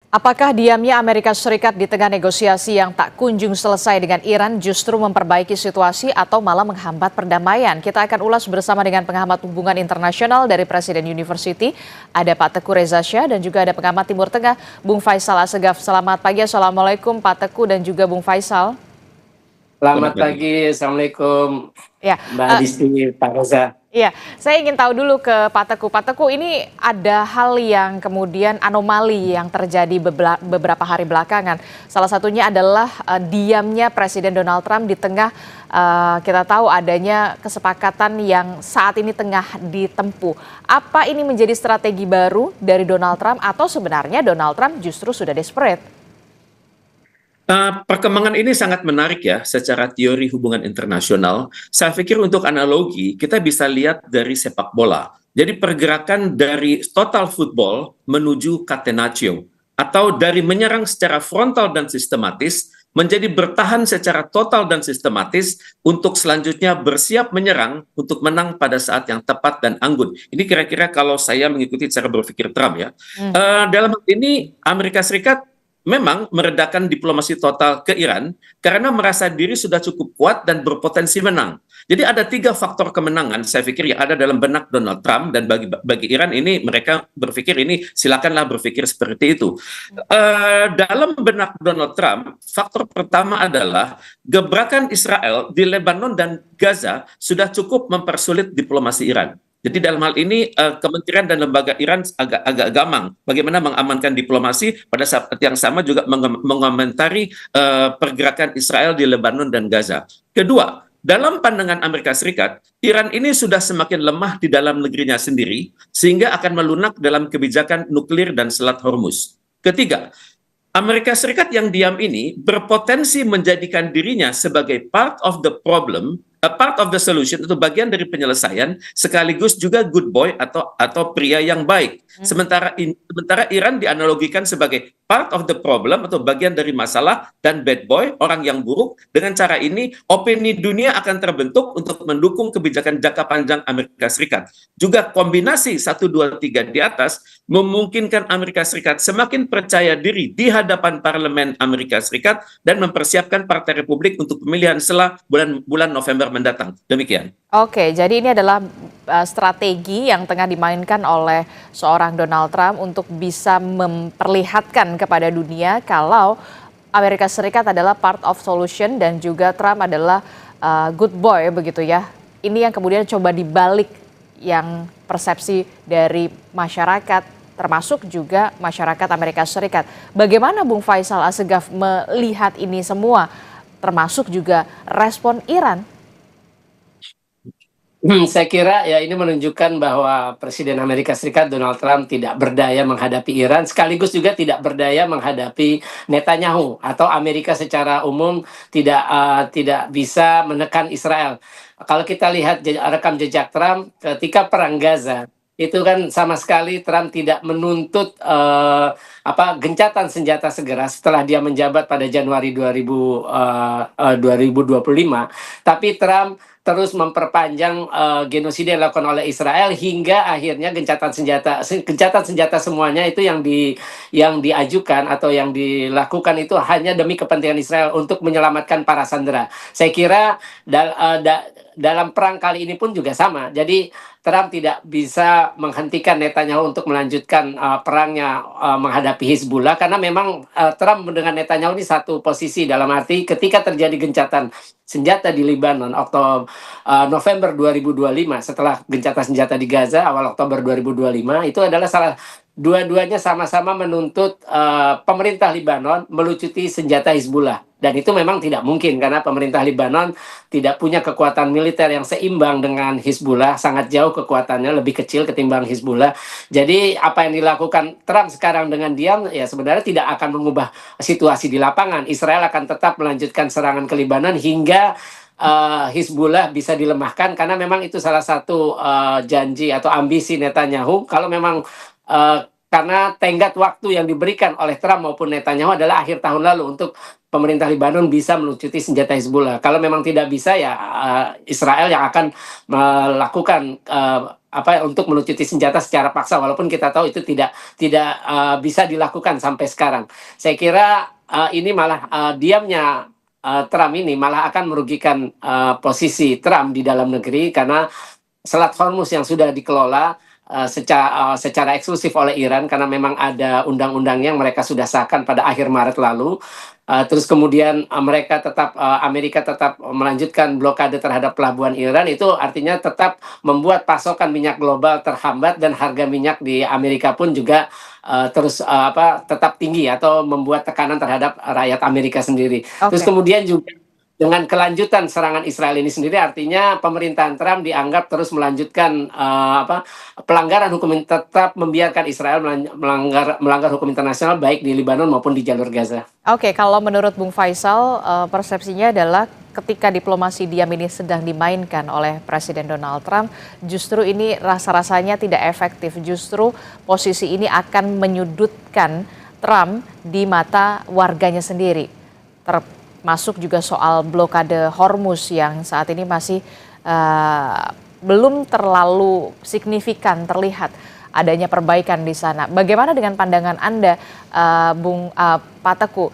Apakah diamnya Amerika Serikat di tengah negosiasi yang tak kunjung selesai dengan Iran justru memperbaiki situasi atau malah menghambat perdamaian? Kita akan ulas bersama dengan pengamat hubungan internasional dari Presiden University, ada Pak Teguh Reza Shah, dan juga ada pengamat Timur Tengah, Bung Faisal Assegaf. Selamat pagi, Assalamualaikum Pak Teguh dan juga Bung Faisal. Selamat pagi, Assalamualaikum Ya, Mbak Disti, Pak Reza. Iya, saya ingin tahu dulu ke Pak Teguh. Pak Teguh, ini ada hal yang kemudian anomali yang terjadi beberapa hari belakangan. Salah satunya adalah diamnya Presiden Donald Trump di tengah kita tahu adanya kesepakatan yang saat ini tengah ditempuh. Apa ini menjadi strategi baru dari Donald Trump atau sebenarnya Donald Trump justru sudah desperate? Perkembangan ini sangat menarik ya secara teori hubungan internasional. Saya pikir untuk analogi kita bisa lihat dari sepak bola. Jadi pergerakan dari total football menuju catenaccio atau dari menyerang secara frontal dan sistematis menjadi bertahan secara total dan sistematis untuk selanjutnya bersiap menyerang untuk menang pada saat yang tepat dan anggun. Ini kira-kira kalau saya mengikuti cara berpikir Trump ya. Dalam hal ini Amerika Serikat memang meredakan diplomasi total ke Iran karena merasa diri sudah cukup kuat dan berpotensi menang. Jadi ada 3 faktor kemenangan saya pikir yang ada dalam benak Donald Trump, dan bagi Iran ini mereka berpikir ini silakanlah berpikir seperti itu. Dalam benak Donald Trump, faktor pertama adalah gebrakan Israel di Lebanon dan Gaza sudah cukup mempersulit diplomasi Iran. Jadi dalam hal ini kementerian dan lembaga Iran agak gamang bagaimana mengamankan diplomasi, pada saat yang sama juga mengomentari pergerakan Israel di Lebanon dan Gaza. Kedua, dalam pandangan Amerika Serikat, Iran ini sudah semakin lemah di dalam negerinya sendiri sehingga akan melunak dalam kebijakan nuklir dan Selat Hormuz. Ketiga, Amerika Serikat yang diam ini berpotensi menjadikan dirinya sebagai part of the problem, a part of the solution, atau bagian dari penyelesaian, sekaligus juga good boy atau pria yang baik. Sementara Iran dianalogikan sebagai part of the problem atau bagian dari masalah, dan bad boy, orang yang buruk. Dengan cara ini, opini dunia akan terbentuk untuk mendukung kebijakan jangka panjang Amerika Serikat. Juga kombinasi 1, 2, 3 di atas memungkinkan Amerika Serikat semakin percaya diri di hadapan parlemen Amerika Serikat dan mempersiapkan Partai Republik untuk pemilihan setelah bulan November mendatang. Demikian. Oke, jadi ini adalah strategi yang tengah dimainkan oleh seorang Donald Trump untuk bisa memperlihatkan kepada dunia kalau Amerika Serikat adalah part of solution dan juga Trump adalah good boy begitu ya. Ini yang kemudian coba dibalik yang persepsi dari masyarakat, termasuk juga masyarakat Amerika Serikat. Bagaimana Bung Faisal Assegaf melihat ini semua, termasuk juga respon Iran? Saya kira ya ini menunjukkan bahwa Presiden Amerika Serikat Donald Trump tidak berdaya menghadapi Iran, sekaligus juga tidak berdaya menghadapi Netanyahu, atau Amerika secara umum tidak bisa menekan Israel. Kalau kita lihat rekam jejak Trump ketika perang Gaza, itu kan sama sekali Trump tidak menuntut gencatan senjata segera setelah dia menjabat pada Januari 2025, tapi Trump terus memperpanjang genosida yang dilakukan oleh Israel hingga akhirnya gencatan senjata semuanya itu yang diajukan atau yang dilakukan itu hanya demi kepentingan Israel untuk menyelamatkan para sandera. Saya kira dalam perang kali ini pun juga sama. Jadi Trump tidak bisa menghentikan Netanyahu untuk melanjutkan perangnya menghadapi Hizbullah, karena memang Trump dengan Netanyahu ini satu posisi, dalam arti ketika terjadi gencatan senjata di Lebanon November 2025, setelah gencatan senjata di Gaza awal Oktober 2025, itu adalah dua-duanya sama-sama menuntut pemerintah Lebanon melucuti senjata Hizbullah. Dan itu memang tidak mungkin karena pemerintah Lebanon tidak punya kekuatan militer yang seimbang dengan Hizbullah, sangat jauh kekuatannya, lebih kecil ketimbang Hizbullah. Jadi apa yang dilakukan Trump sekarang dengan diam ya sebenarnya tidak akan mengubah situasi di lapangan. Israel akan tetap melanjutkan serangan ke Lebanon hingga Hizbullah bisa dilemahkan, karena memang itu salah satu janji atau ambisi Netanyahu. Kalau memang karena tenggat waktu yang diberikan oleh Trump maupun Netanyahu adalah akhir tahun lalu untuk pemerintah Lebanon bisa melucuti senjata Hizbullah. Kalau memang tidak bisa ya Israel yang akan melakukan untuk melucuti senjata secara paksa, walaupun kita tahu itu tidak bisa dilakukan sampai sekarang. Saya kira ini malah diamnya Trump ini malah akan merugikan posisi Trump di dalam negeri, karena Selat Hormuz yang sudah dikelola secara eksklusif oleh Iran, karena memang ada undang-undangnya yang mereka sudah sahkan pada akhir Maret lalu. Terus kemudian Amerika tetap melanjutkan blokade terhadap pelabuhan Iran, itu artinya tetap membuat pasokan minyak global terhambat, dan harga minyak di Amerika pun juga tetap tinggi, atau membuat tekanan terhadap rakyat Amerika sendiri. Terus Oke. kemudian juga dengan kelanjutan serangan Israel ini sendiri, artinya pemerintahan Trump dianggap terus melanjutkan pelanggaran hukum, tetap membiarkan Israel melanggar hukum internasional, baik di Lebanon maupun di jalur Gaza. Oke, kalau menurut Bung Faisal, persepsinya adalah ketika diplomasi diam ini sedang dimainkan oleh Presiden Donald Trump, justru ini rasa-rasanya tidak efektif. Justru posisi ini akan menyudutkan Trump di mata warganya sendiri. Termasuk juga soal blokade Hormuz yang saat ini masih belum terlalu signifikan terlihat adanya perbaikan di sana. Bagaimana dengan pandangan Anda, Pak Teguh?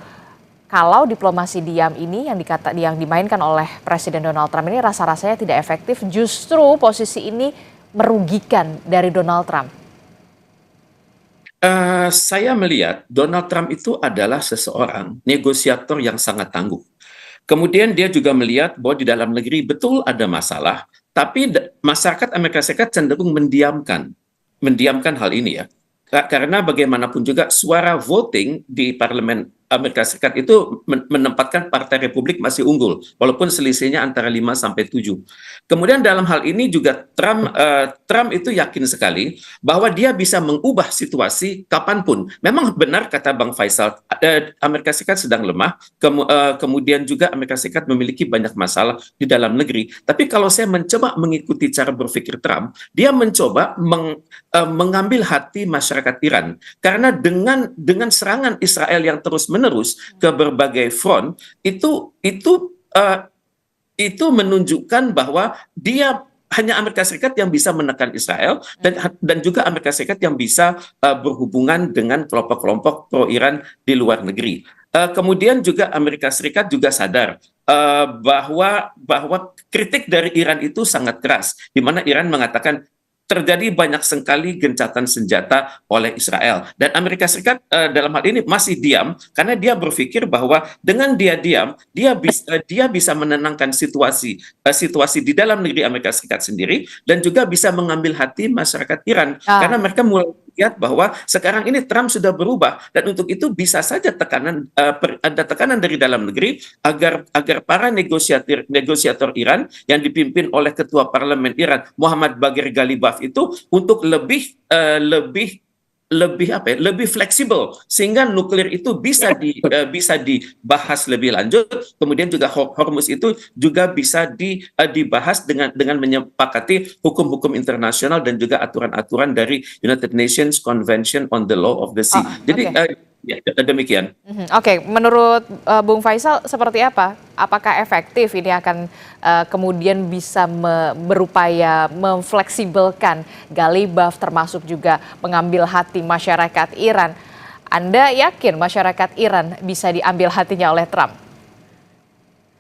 Kalau diplomasi diam ini yang dimainkan oleh Presiden Donald Trump ini rasa-rasanya tidak efektif, justru posisi ini merugikan dari Donald Trump. Saya melihat Donald Trump itu adalah seseorang negosiator yang sangat tangguh. Kemudian dia juga melihat bahwa di dalam negeri betul ada masalah, tapi masyarakat Amerika Serikat cenderung mendiamkan hal ini ya. Karena bagaimanapun juga suara voting di parlemen Amerika Serikat itu menempatkan Partai Republik masih unggul, walaupun selisihnya antara 5 sampai 7. Kemudian dalam hal ini juga Trump itu yakin sekali bahwa dia bisa mengubah situasi kapanpun. Memang benar kata Bang Faisal, Amerika Serikat sedang lemah, kemudian juga Amerika Serikat memiliki banyak masalah di dalam negeri. Tapi kalau saya mencoba mengikuti cara berpikir Trump, dia mencoba mengambil hati masyarakat Iran. Karena dengan serangan Israel yang terus-menerus ke berbagai front, itu menunjukkan bahwa hanya Amerika Serikat yang bisa menekan Israel, dan juga Amerika Serikat yang bisa berhubungan dengan kelompok-kelompok pro-Iran di luar negeri. Kemudian juga Amerika Serikat juga sadar bahwa kritik dari Iran itu sangat keras, di mana Iran mengatakan terjadi banyak sekali gencatan senjata oleh Israel, dan Amerika Serikat dalam hal ini masih diam karena dia berpikir bahwa dengan dia diam dia bisa menenangkan situasi di dalam negeri Amerika Serikat sendiri, dan juga bisa mengambil hati masyarakat Iran karena mereka mulai lihat bahwa sekarang ini Trump sudah berubah, dan untuk itu bisa saja ada tekanan dari dalam negeri agar para negosiator Iran yang dipimpin oleh Ketua Parlemen Iran Muhammad Baghir Ghalibaf itu untuk lebih fleksibel, sehingga nuklir itu bisa dibahas lebih lanjut. Kemudian juga Hormuz itu juga bisa dibahas dengan menyepakati hukum-hukum internasional dan juga aturan-aturan dari United Nations Convention on the Law of the Sea. Jadi demikian. Oke, menurut Bung Faisal seperti apa? Apakah efektif ini akan kemudian bisa berupaya memfleksibelkan Ghalibaf, termasuk juga mengambil hati masyarakat Iran? Anda yakin masyarakat Iran bisa diambil hatinya oleh Trump?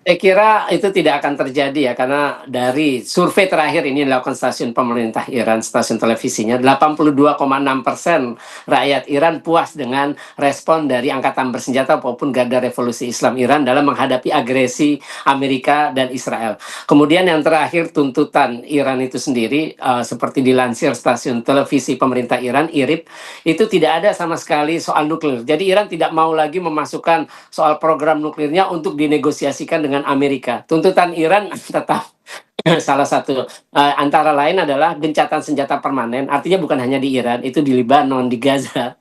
Saya kira itu tidak akan terjadi ya, karena dari survei terakhir ini dilakukan stasiun pemerintah Iran, stasiun televisinya, 82,6% rakyat Iran puas dengan respon dari Angkatan Bersenjata maupun Garda Revolusi Islam Iran dalam menghadapi agresi Amerika dan Israel. Kemudian yang terakhir, tuntutan Iran itu sendiri, seperti dilansir stasiun televisi pemerintah Iran, IRIB, itu tidak ada sama sekali soal nuklir. Jadi Iran tidak mau lagi memasukkan soal program nuklirnya untuk dinegosiasikan dengan Amerika. Tuntutan Iran tetap salah satu antara lain adalah gencatan senjata permanen, artinya bukan hanya di Iran, itu di Lebanon, di Gaza,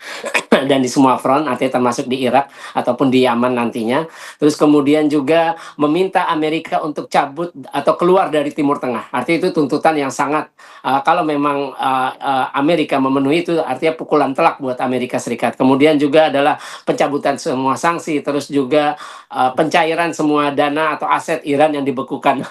dan di semua front, artinya termasuk di Irak ataupun di Yaman nantinya. Terus kemudian juga meminta Amerika untuk cabut atau keluar dari Timur Tengah. Artinya itu tuntutan yang sangat, kalau memang Amerika memenuhi itu, artinya pukulan telak buat Amerika Serikat. Kemudian juga adalah pencabutan semua sanksi, terus juga pencairan semua dana atau aset Iran yang dibekukan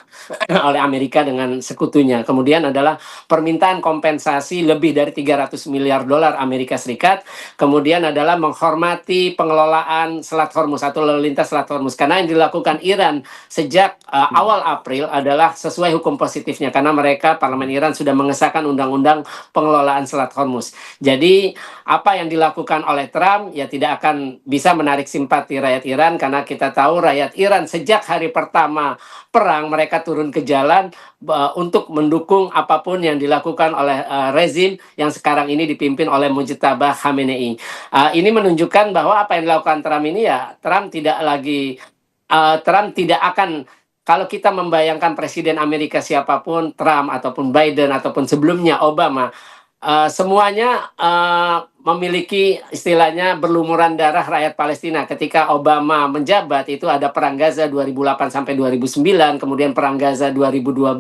oleh Amerika Amerika dengan sekutunya. Kemudian adalah permintaan kompensasi lebih dari 300 miliar dolar Amerika Serikat. Kemudian adalah menghormati pengelolaan Selat Hormuz atau lalu lintas Selat Hormuz. Karena yang dilakukan Iran sejak awal April adalah sesuai hukum positifnya. Karena mereka, Parlemen Iran sudah mengesahkan undang-undang pengelolaan Selat Hormuz. Jadi apa yang dilakukan oleh Trump ya tidak akan bisa menarik simpati rakyat Iran, karena kita tahu rakyat Iran sejak hari pertama perang mereka turun ke jalan untuk mendukung apapun yang dilakukan oleh rezim yang sekarang ini dipimpin oleh Mujtaba Khamenei. Ini menunjukkan bahwa apa yang dilakukan Trump ini ya Trump tidak akan, kalau kita membayangkan presiden Amerika siapapun, Trump ataupun Biden ataupun sebelumnya Obama, semuanya memiliki istilahnya berlumuran darah rakyat Palestina. Ketika Obama menjabat itu ada perang Gaza 2008 sampai 2009, kemudian perang Gaza 2012,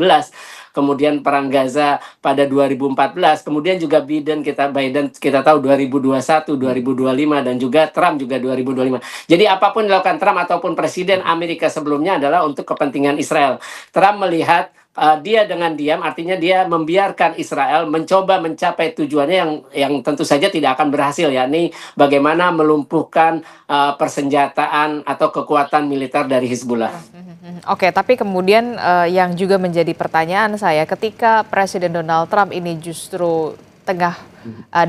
kemudian perang Gaza pada 2014, kemudian juga Biden kita tahu 2021, 2025 dan juga Trump juga 2025. Jadi apapun dilakukan Trump ataupun presiden Amerika sebelumnya adalah untuk kepentingan Israel. Trump melihat dia dengan diam, artinya dia membiarkan Israel mencoba mencapai tujuannya yang tentu saja tidak akan berhasil, yakni bagaimana melumpuhkan persenjataan atau kekuatan militer dari Hizbullah. Oke, tapi kemudian yang juga menjadi pertanyaan saya, ketika Presiden Donald Trump ini justru tengah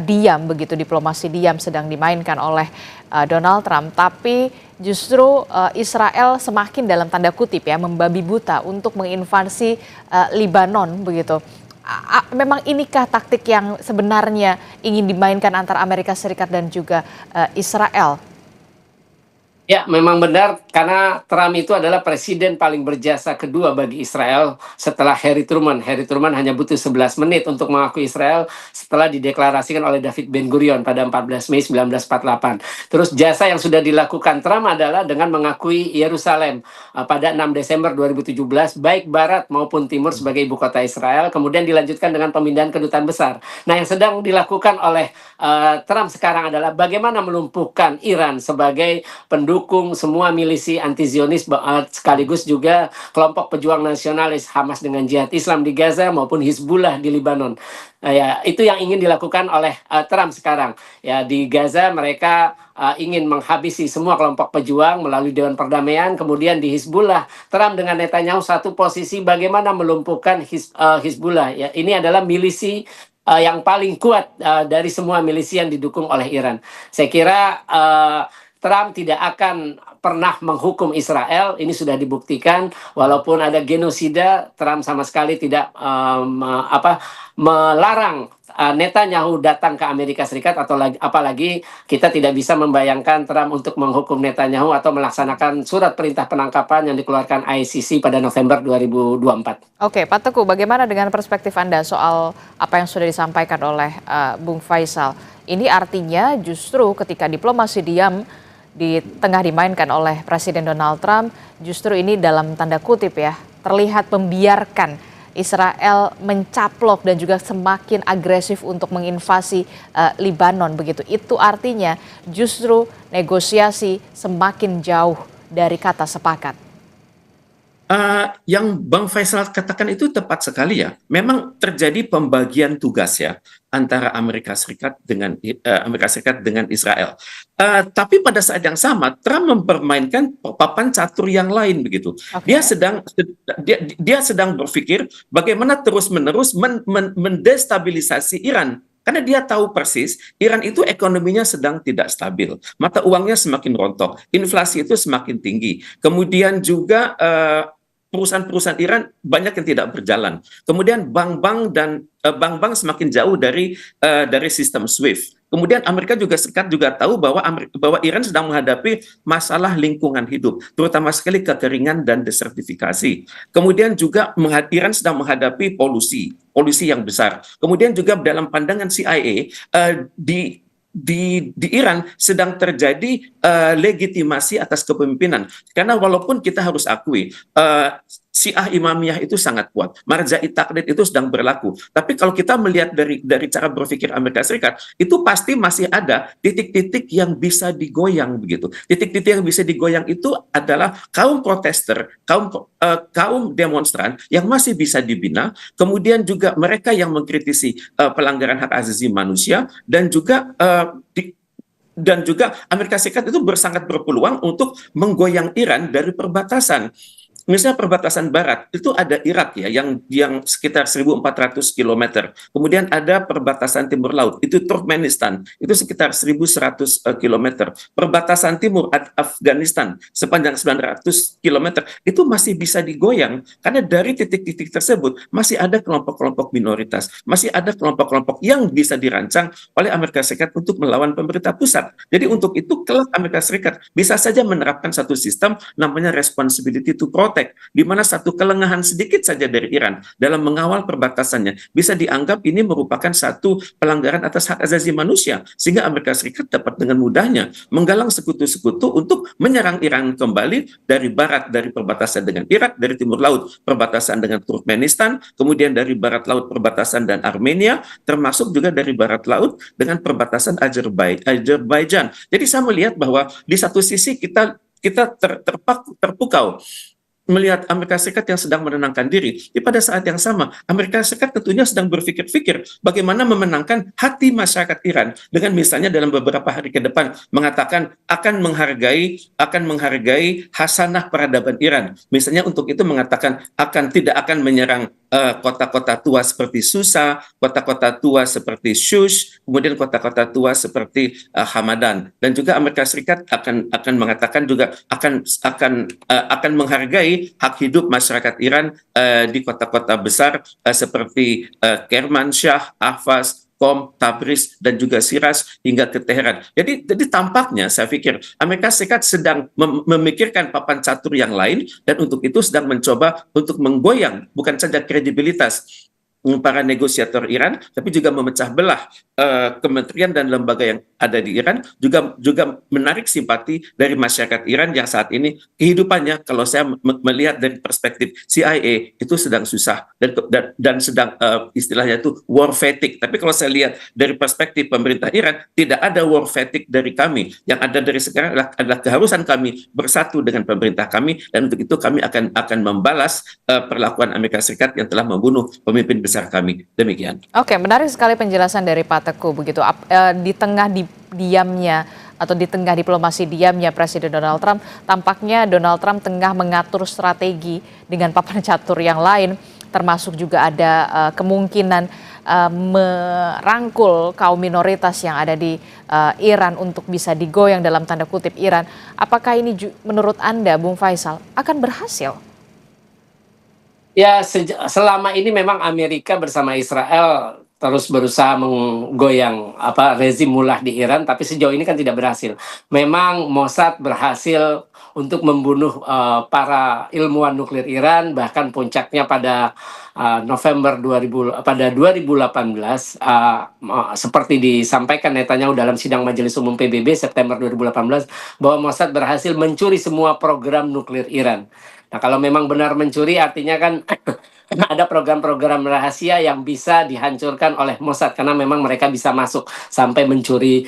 diam begitu, diplomasi diam sedang dimainkan oleh Donald Trump, tapi justru Israel semakin dalam tanda kutip ya membabi buta untuk menginvasi Libanon begitu. Memang inikah taktik yang sebenarnya ingin dimainkan antara Amerika Serikat dan juga Israel? Ya, memang benar, karena Trump itu adalah presiden paling berjasa kedua bagi Israel setelah Harry Truman. Harry Truman hanya butuh 11 menit untuk mengakui Israel setelah dideklarasikan oleh David Ben-Gurion pada 14 Mei 1948. Terus jasa yang sudah dilakukan Trump adalah dengan mengakui Yerusalem pada 6 Desember 2017, baik barat maupun timur sebagai ibu kota Israel, kemudian dilanjutkan dengan pemindahan kedutaan besar. Nah, yang sedang dilakukan oleh Trump sekarang adalah bagaimana melumpuhkan Iran sebagai pendukung semua milisi anti-Zionis, sekaligus juga kelompok pejuang nasionalis Hamas dengan Jihad Islam di Gaza maupun Hizbullah di Libanon. Ya, itu yang ingin dilakukan oleh Trump sekarang. Ya, di Gaza mereka ingin menghabisi semua kelompok pejuang melalui Dewan Perdamaian. Kemudian di Hizbullah, Trump dengan Netanyahu satu posisi bagaimana melumpuhkan Hizbullah. Ya, ini adalah milisi yang paling kuat dari semua milisi yang didukung oleh Iran. Saya kira Trump tidak akan pernah menghukum Israel, ini sudah dibuktikan. Walaupun ada genosida, Trump sama sekali tidak melarang Netanyahu datang ke Amerika Serikat, atau apalagi kita tidak bisa membayangkan Trump untuk menghukum Netanyahu atau melaksanakan surat perintah penangkapan yang dikeluarkan ICC pada November 2024. Oke, Pak Teguh, bagaimana dengan perspektif Anda soal apa yang sudah disampaikan oleh Bung Faisal? Ini artinya justru ketika diplomasi diam di tengah dimainkan oleh Presiden Donald Trump, justru ini dalam tanda kutip ya, terlihat membiarkan Israel mencaplok dan juga semakin agresif untuk menginvasi Libanon begitu. Itu artinya justru negosiasi semakin jauh dari kata sepakat. Yang Bang Faisal katakan itu tepat sekali ya. Memang terjadi pembagian tugas ya antara Amerika Serikat dengan Israel. Tapi pada saat yang sama Trump mempermainkan papan catur yang lain begitu. Okay. Dia sedang berpikir bagaimana terus-menerus mendestabilisasi Iran. Karena dia tahu persis Iran itu ekonominya sedang tidak stabil, mata uangnya semakin rontok, inflasi itu semakin tinggi. Kemudian juga perusahaan-perusahaan Iran banyak yang tidak berjalan. Kemudian bank-bank semakin jauh dari sistem SWIFT. Kemudian Amerika Serikat juga tahu bahwa Iran sedang menghadapi masalah lingkungan hidup, terutama sekali kekeringan dan desertifikasi. Kemudian juga Iran sedang menghadapi polusi yang besar. Kemudian juga dalam pandangan CIA di Iran sedang terjadi legitimasi atas kepemimpinan. Karena walaupun kita harus akui Syiah Imamiyah itu sangat kuat. Marja'i Taqlid itu sedang berlaku. Tapi kalau kita melihat dari cara berpikir Amerika Serikat, itu pasti masih ada titik-titik yang bisa digoyang begitu. Titik-titik yang bisa digoyang itu adalah kaum protester, kaum demonstran yang masih bisa dibina, kemudian juga mereka yang mengkritisi pelanggaran hak asasi manusia, dan juga Amerika Serikat itu sangat berpeluang untuk menggoyang Iran dari perbatasan. Misalnya perbatasan barat itu ada Irak ya yang sekitar 1.400 kilometer. Kemudian ada perbatasan timur laut itu Turkmenistan itu sekitar 1.100 kilometer. Perbatasan timur Afghanistan sepanjang 900 kilometer itu masih bisa digoyang karena dari titik-titik tersebut masih ada kelompok-kelompok minoritas, masih ada kelompok-kelompok yang bisa dirancang oleh Amerika Serikat untuk melawan pemerintah pusat. Jadi untuk itu kelak Amerika Serikat bisa saja menerapkan satu sistem namanya responsibility to protect, di mana satu kelengahan sedikit saja dari Iran dalam mengawal perbatasannya bisa dianggap ini merupakan satu pelanggaran atas hak asasi manusia, sehingga Amerika Serikat dapat dengan mudahnya menggalang sekutu-sekutu untuk menyerang Iran kembali dari barat, dari perbatasan dengan Irak, dari timur laut perbatasan dengan Turkmenistan, kemudian dari barat laut perbatasan dan Armenia, termasuk juga dari barat laut dengan perbatasan Azerbaijan. Jadi saya melihat bahwa di satu sisi kita terpukau melihat Amerika Serikat yang sedang menenangkan diri. Pada saat yang sama, Amerika Serikat tentunya sedang berpikir-pikir bagaimana memenangkan hati masyarakat Iran dengan misalnya dalam beberapa hari ke depan mengatakan akan menghargai hasanah peradaban Iran. Misalnya untuk itu mengatakan tidak akan menyerang kota-kota tua seperti Susa, kota-kota tua seperti Shush, kemudian kota-kota tua seperti Hamadan. Dan juga Amerika Serikat akan mengatakan juga akan menghargai hak hidup masyarakat Iran di kota-kota besar seperti Kermanshah, Ahvaz, Qom, Tabriz, dan juga Shiraz hingga ke Teheran. Jadi tampaknya saya pikir Amerika Serikat sedang memikirkan papan catur yang lain, dan untuk itu sedang mencoba untuk menggoyang bukan saja kredibilitas para negosiator Iran, tapi juga memecah belah kementerian dan lembaga yang ada di Iran, juga menarik simpati dari masyarakat Iran yang saat ini kehidupannya, kalau saya melihat dari perspektif CIA, itu sedang susah dan sedang istilahnya itu war fatigue. Tapi kalau saya lihat dari perspektif pemerintah Iran, tidak ada war fatigue dari kami. Yang ada dari sekarang adalah keharusan kami bersatu dengan pemerintah kami, dan untuk itu kami akan membalas perlakuan Amerika Serikat yang telah membunuh pemimpin besar kami. Demikian. Oke, menarik sekali penjelasan dari Pak Teguh begitu. Di tengah diamnya atau di tengah diplomasi diamnya Presiden Donald Trump, tampaknya Donald Trump tengah mengatur strategi dengan papan catur yang lain, termasuk juga ada kemungkinan merangkul kaum minoritas yang ada di Iran untuk bisa digoyang dalam tanda kutip Iran. Apakah ini menurut Anda, Bung Faisal, akan berhasil? Ya, selama ini memang Amerika bersama Israel terus berusaha menggoyang rezim mullah di Iran, tapi sejauh ini kan tidak berhasil. Memang Mossad berhasil untuk membunuh para ilmuwan nuklir Iran, bahkan puncaknya pada November 2018, seperti disampaikan Netanyahu dalam sidang Majelis Umum PBB September 2018, bahwa Mossad berhasil mencuri semua program nuklir Iran. Nah, kalau memang benar mencuri, artinya kan ada program-program rahasia yang bisa dihancurkan oleh Mossad, karena memang mereka bisa masuk sampai mencuri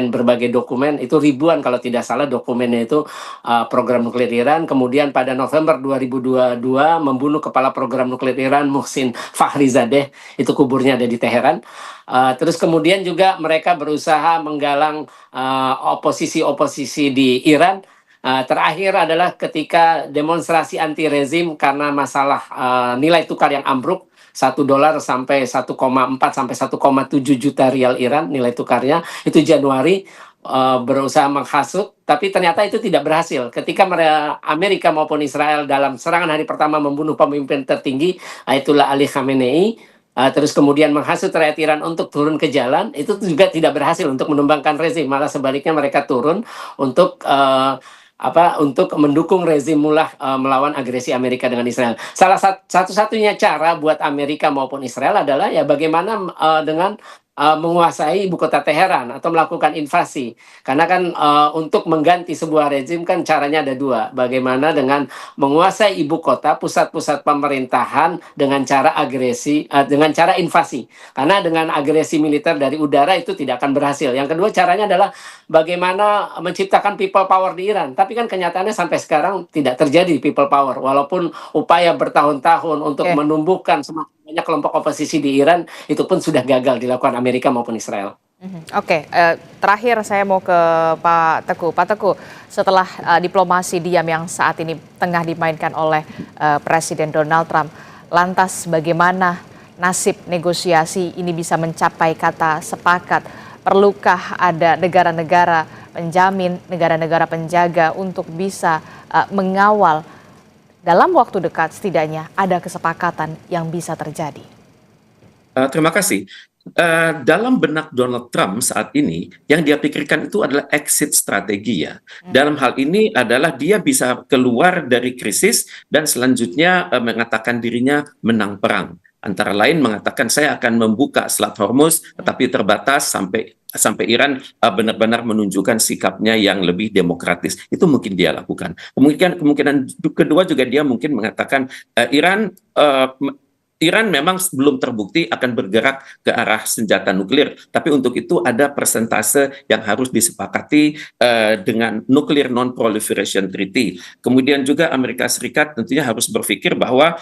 berbagai dokumen, itu ribuan kalau tidak salah dokumennya itu program nuklir Iran. Kemudian pada November 2022 membunuh kepala program nuklir Iran Muhsin Fakhrizadeh, itu kuburnya ada di Teheran. Terus kemudian juga mereka berusaha menggalang oposisi-oposisi di Iran. Terakhir adalah ketika demonstrasi anti rezim karena masalah nilai tukar yang ambruk, $1 sampai 1,4 sampai 1,7 juta rial Iran nilai tukarnya, itu Januari, berusaha menghasut, tapi ternyata itu tidak berhasil. Ketika Amerika maupun Israel dalam serangan hari pertama membunuh pemimpin tertinggi, Ayatollah Ali Khamenei, terus kemudian menghasut rakyat Iran untuk turun ke jalan, itu juga tidak berhasil untuk menumbangkan rezim. Malah sebaliknya mereka turun untuk mendukung rezim mullah melawan agresi Amerika dengan Israel. Satu-satunya cara buat Amerika maupun Israel adalah ya bagaimana dengan menguasai ibu kota Teheran atau melakukan invasi. Karena kan untuk mengganti sebuah rezim kan caranya ada dua. Bagaimana dengan menguasai ibu kota, pusat-pusat pemerintahan dengan cara agresi, dengan cara invasi. Karena dengan agresi militer dari udara itu tidak akan berhasil. Yang kedua caranya adalah bagaimana menciptakan people power di Iran. Tapi kan kenyataannya sampai sekarang tidak terjadi people power. Walaupun upaya bertahun-tahun untuk Oke. menumbuhkan semakin banyak kelompok oposisi di Iran, itu pun sudah gagal dilakukan Amerika maupun Israel. Oke, terakhir saya mau ke Pak Teguh. Pak Teguh, setelah diplomasi diam yang saat ini tengah dimainkan oleh Presiden Donald Trump, lantas bagaimana nasib negosiasi ini bisa mencapai kata sepakat? Perlukah ada negara-negara penjamin, negara-negara penjaga untuk bisa mengawal dalam waktu dekat setidaknya ada kesepakatan yang bisa terjadi? Terima kasih. Dalam benak Donald Trump saat ini, yang dia pikirkan itu adalah exit strategi ya. Dalam hal ini adalah dia bisa keluar dari krisis dan selanjutnya mengatakan dirinya menang perang. Antara lain mengatakan saya akan membuka Selat Hormuz, tetapi terbatas sampai Iran benar-benar menunjukkan sikapnya yang lebih demokratis. Itu mungkin dia lakukan. Kemungkinan kedua juga dia mungkin mengatakan Iran memang belum terbukti akan bergerak ke arah senjata nuklir, tapi untuk itu ada persentase yang harus disepakati dengan Nuclear Non-Proliferation Treaty. Kemudian juga Amerika Serikat tentunya harus berpikir bahwa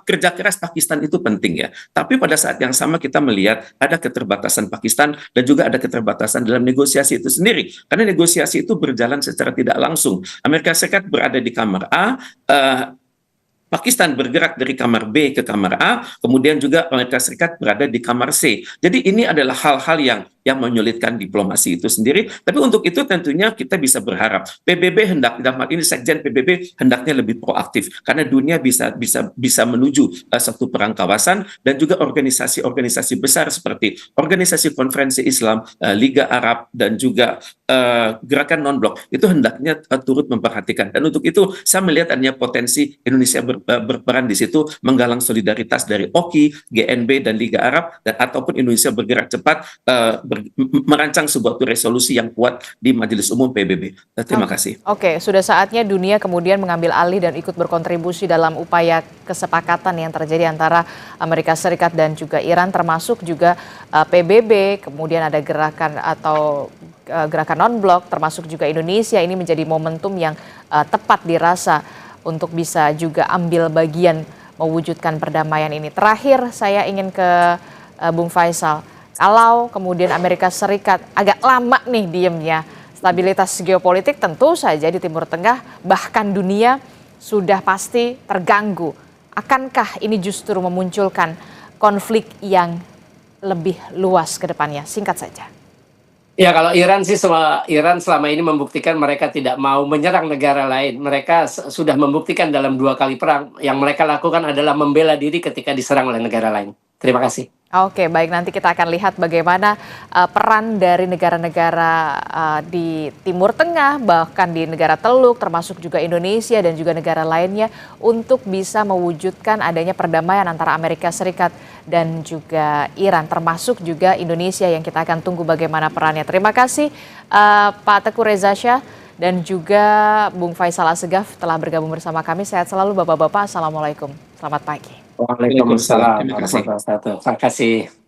kerja keras Pakistan itu penting ya. Tapi pada saat yang sama kita melihat ada keterbatasan Pakistan dan juga ada keterbatasan dalam negosiasi itu sendiri. Karena negosiasi itu berjalan secara tidak langsung. Amerika Serikat berada di kamar A, Pakistan bergerak dari kamar B ke kamar A, kemudian juga Amerika Serikat berada di kamar C. Jadi ini adalah hal-hal yang menyulitkan diplomasi itu sendiri. Tapi untuk itu tentunya kita bisa berharap PBB dalam hal ini Sekjen PBB hendaknya lebih proaktif karena dunia bisa menuju satu perang kawasan dan juga organisasi-organisasi besar seperti Organisasi Konferensi Islam, Liga Arab dan juga gerakan non-blok itu hendaknya turut memperhatikan. Dan untuk itu saya melihat adanya potensi Indonesia berperan di situ menggalang solidaritas dari OKI, GNB dan Liga Arab dan ataupun Indonesia bergerak cepat merancang sebuah resolusi yang kuat di Majelis Umum PBB. Terima kasih. Oke, sudah saatnya dunia kemudian mengambil alih dan ikut berkontribusi dalam upaya kesepakatan yang terjadi antara Amerika Serikat dan juga Iran, termasuk juga PBB, kemudian ada gerakan atau gerakan non-blok, termasuk juga Indonesia. Ini menjadi momentum yang tepat dirasa untuk bisa juga ambil bagian mewujudkan perdamaian ini. Terakhir saya ingin ke Bung Faisal. Kalau kemudian Amerika Serikat agak lama nih diemnya, stabilitas geopolitik tentu saja di Timur Tengah bahkan dunia sudah pasti terganggu. Akankah ini justru memunculkan konflik yang lebih luas ke depannya? Singkat saja. Ya, kalau Iran sih Iran selama ini membuktikan mereka tidak mau menyerang negara lain. Mereka sudah membuktikan dalam 2 kali perang. Yang mereka lakukan adalah membela diri ketika diserang oleh negara lain. Terima kasih. Oke, baik, nanti kita akan lihat bagaimana peran dari negara-negara di Timur Tengah, bahkan di negara Teluk, termasuk juga Indonesia dan juga negara lainnya untuk bisa mewujudkan adanya perdamaian antara Amerika Serikat dan juga Iran, termasuk juga Indonesia yang kita akan tunggu bagaimana perannya. Terima kasih Pak Teguh Reza Shah dan juga Bung Faisal Assegaf telah bergabung bersama kami. Sehat selalu Bapak-Bapak, Assalamualaikum, selamat pagi. Waalaikumsalam warahmatullahi wabarakatuh. Terima kasih.